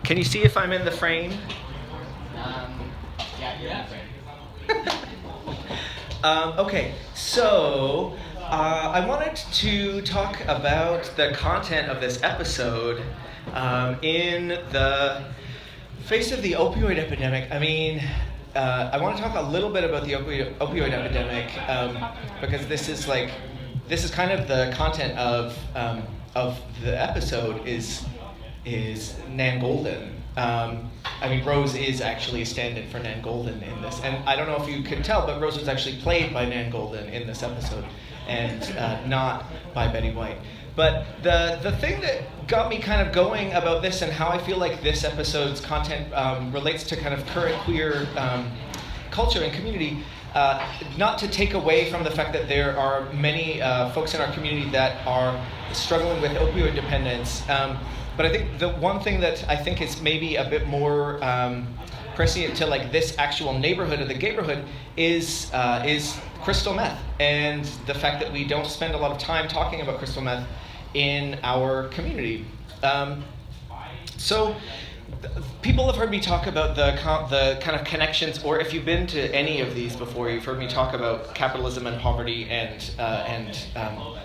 Can you see if I'm in the frame? Yeah, you're in the frame. Okay, so I wanted to talk about the content of this episode in the face of the opioid epidemic. I mean, I want to talk a little bit about the opioid epidemic because this is kind of the content of the episode is Nan Goldin. I mean, Rose is actually a stand-in for Nan Goldin in this, and I don't know if you could tell, but Rose was actually played by Nan Goldin in this episode, and not by Betty White. But the thing that got me kind of going about this and how I feel like this episode's content relates to kind of current queer culture and community, not to take away from the fact that there are many folks in our community that are struggling with opioid dependence, but I think the one thing that I think is maybe a bit more prescient to like this actual neighborhood of the gayborhood is crystal meth, and the fact that we don't spend a lot of time talking about crystal meth in our community. So people have heard me talk about the kind of connections, or if you've been to any of these before, you've heard me talk about capitalism and poverty and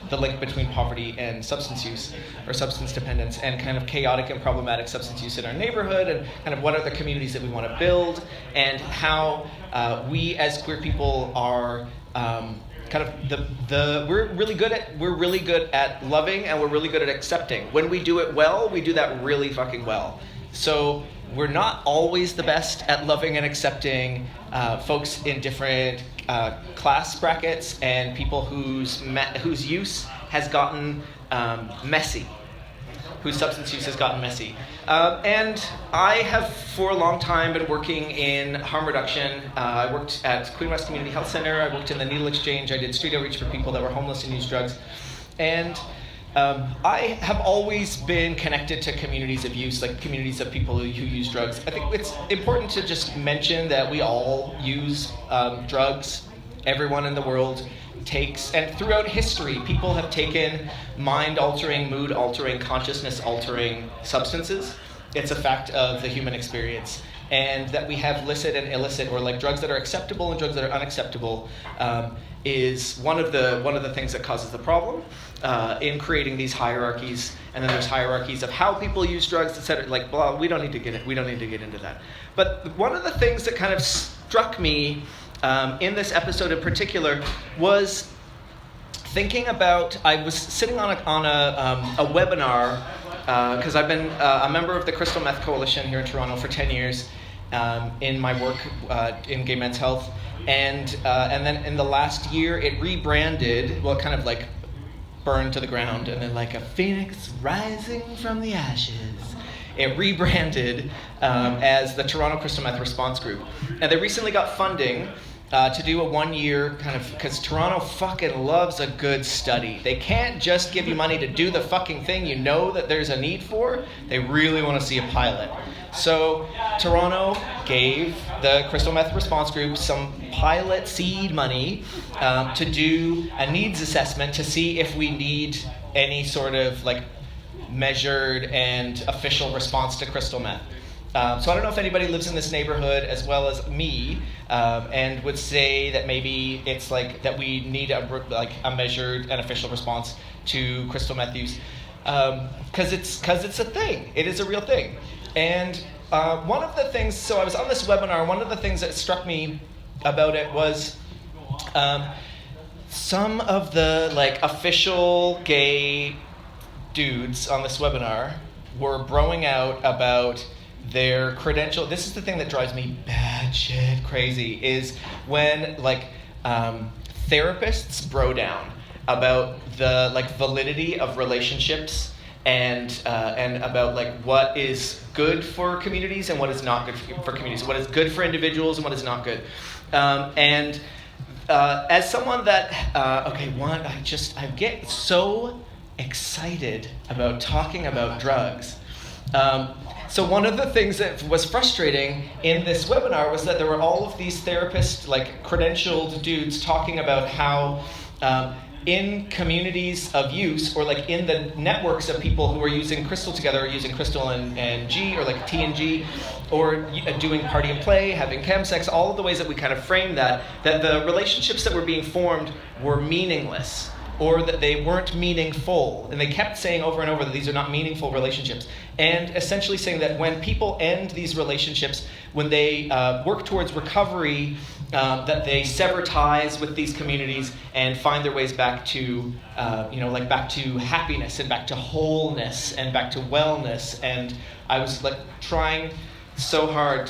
the link between poverty and substance use or substance dependence, and kind of chaotic and problematic substance use in our neighborhood, and kind of what are the communities that we want to build, and how we as queer people are kind of we're really good at loving, and we're really good at accepting. When we do it well, we do that really fucking well. So we're not always the best at loving and accepting folks in different class brackets and people whose use has gotten messy, whose substance use has gotten messy. And I have for a long time been working in harm reduction. I worked at Queen West Community Health Center. I worked in the Needle Exchange. I did street outreach for people that were homeless and used drugs. And I have always been connected to communities of use, like communities of people who use drugs. I think it's important to just mention that we all use drugs. Everyone in the world takes, and throughout history, people have taken mind-altering, mood-altering, consciousness-altering substances. It's a fact of the human experience. And that we have licit and illicit, or like drugs that are acceptable and drugs that are unacceptable, is one of the things that causes the problem in creating these hierarchies. And then there's hierarchies of how people use drugs, etc. Like, blah. We don't need to get into that. But one of the things that kind of struck me in this episode in particular was thinking about. I was sitting on a webinar because I've been a member of the Crystal Meth Coalition here in Toronto for 10 years. In my work in gay men's health, and then in the last year it rebranded, well, kind of like burned to the ground, and then like a phoenix rising from the ashes, it rebranded as the Toronto Crystal Meth Response Group. And they recently got funding to do a 1-year kind of, because Toronto fucking loves a good study. They can't just give you money to do the fucking thing you know that there's a need for. They really want to see a pilot. So Toronto gave the Crystal Meth Response Group some pilot seed money to do a needs assessment to see if we need any sort of like measured and official response to crystal meth. So I don't know if anybody lives in this neighborhood as well as me, and would say that maybe it's like that we need a measured and official response to crystal meth use, because it's a thing. It is a real thing. And one of the things, so I was on this webinar, one of the things that struck me about it was some of the like official gay dudes on this webinar were broing out about their credential. This is the thing that drives me batshit crazy, is when like therapists bro down about the like validity of relationships and about like what is good for communities and what is not good for communities, what is good for individuals and what is not good. And as someone that I get so excited about talking about drugs. So one of the things that was frustrating in this webinar was that there were all of these therapists, like credentialed dudes, talking about how in communities of use, or like in the networks of people who are using crystal together, or using crystal and G, or like T and G, or doing party and play, having chemsex, all of the ways that we kind of frame that the relationships that were being formed were meaningless, or that they weren't meaningful. And they kept saying over and over that these are not meaningful relationships. And essentially saying that when people end these relationships, when they work towards recovery, that they sever ties with these communities and find their ways back to, back to happiness and back to wholeness and back to wellness. And I was like trying so hard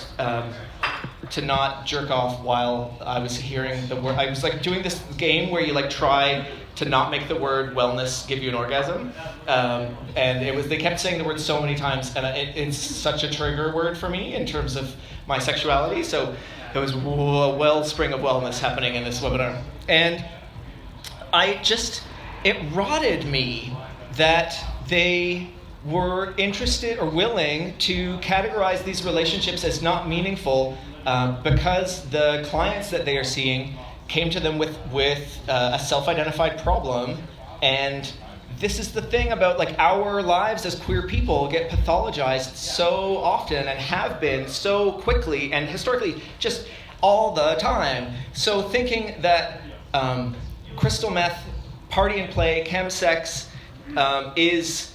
to not jerk off while I was hearing the word. I was like doing this game where you like try to not make the word wellness give you an orgasm, and they kept saying the word so many times, and it's such a trigger word for me in terms of my sexuality. So there was a wellspring of wellness happening in this webinar, and it rotted me that they were interested or willing to categorize these relationships as not meaningful because the clients that they are seeing came to them with a self-identified problem. And this is the thing about like our lives as queer people get pathologized so often and have been so quickly and historically just all the time. So thinking that crystal meth, party and play, chemsex is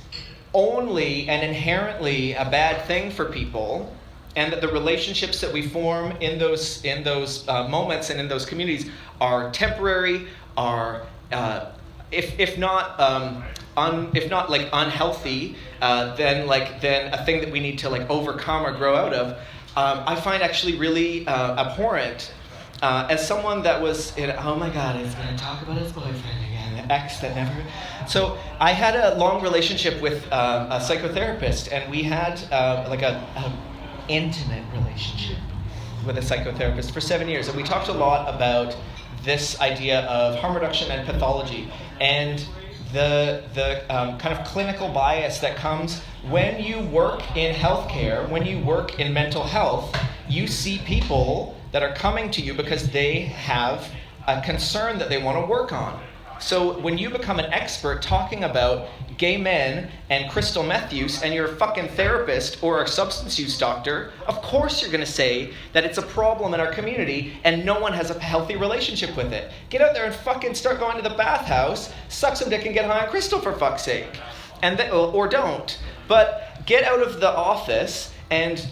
only and inherently a bad thing for people, and that the relationships that we form in those moments and in those communities are temporary, are if not like unhealthy, then a thing that we need to like overcome or grow out of. I find actually really abhorrent. As someone that was oh my God, he's going to talk about his boyfriend again, the ex that never. So I had a long relationship with a psychotherapist, and we had a intimate relationship with a psychotherapist for 7 years, and we talked a lot about this idea of harm reduction and pathology, and the kind of clinical bias that comes when you work in healthcare, when you work in mental health. You see people that are coming to you because they have a concern that they want to work on. So when you become an expert talking about gay men and crystal meth use, and you're a fucking therapist or a substance use doctor, of course you're going to say that it's a problem in our community and no one has a healthy relationship with it. Get out there and fucking start going to the bathhouse, suck some dick and get high on crystal for fuck's sake. Or don't. But get out of the office and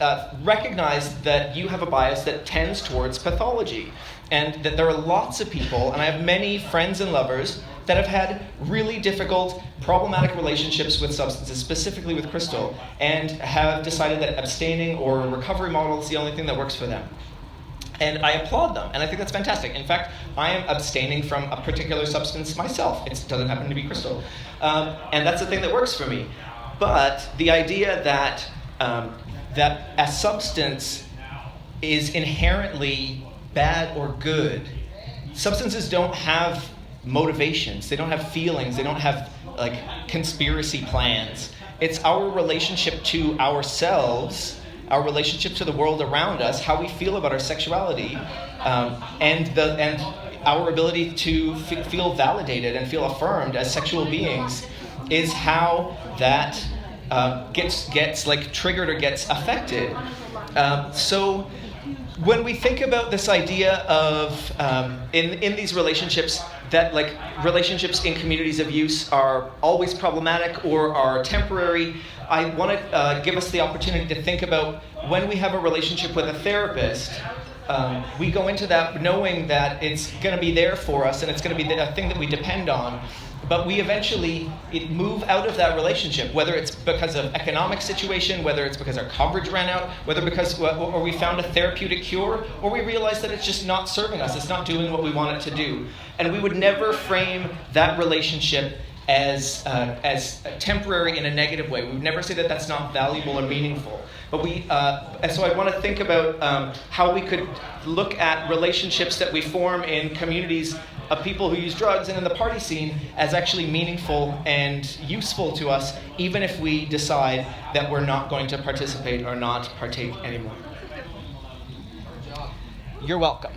recognize that you have a bias that tends towards pathology. And that there are lots of people, and I have many friends and lovers, that have had really difficult, problematic relationships with substances, specifically with crystal, and have decided that abstaining or a recovery model is the only thing that works for them. And I applaud them, and I think that's fantastic. In fact, I am abstaining from a particular substance myself. It doesn't happen to be crystal. And that's the thing that works for me. But the idea that a substance is inherently bad or good. Substances don't have motivations, they don't have feelings, they don't have like conspiracy plans. It's our relationship to ourselves, our relationship to the world around us, how we feel about our sexuality, and our ability to feel validated and feel affirmed as sexual beings is how that gets like triggered or gets affected. So when we think about this idea of in these relationships, that like relationships in communities of use are always problematic or are temporary, I want to give us the opportunity to think about when we have a relationship with a therapist. We go into that knowing that it's going to be there for us and it's going to be a thing that we depend on. But we eventually move out of that relationship, whether it's because of economic situation, whether it's because our coverage ran out, or we found a therapeutic cure, or we realize that it's just not serving us, it's not doing what we want it to do. And we would never frame that relationship as temporary in a negative way. We would never say that that's not valuable or meaningful. But so I want to think about how we could look at relationships that we form in communities of people who use drugs and in the party scene as actually meaningful and useful to us, even if we decide that we're not going to participate or not partake anymore. You're welcome.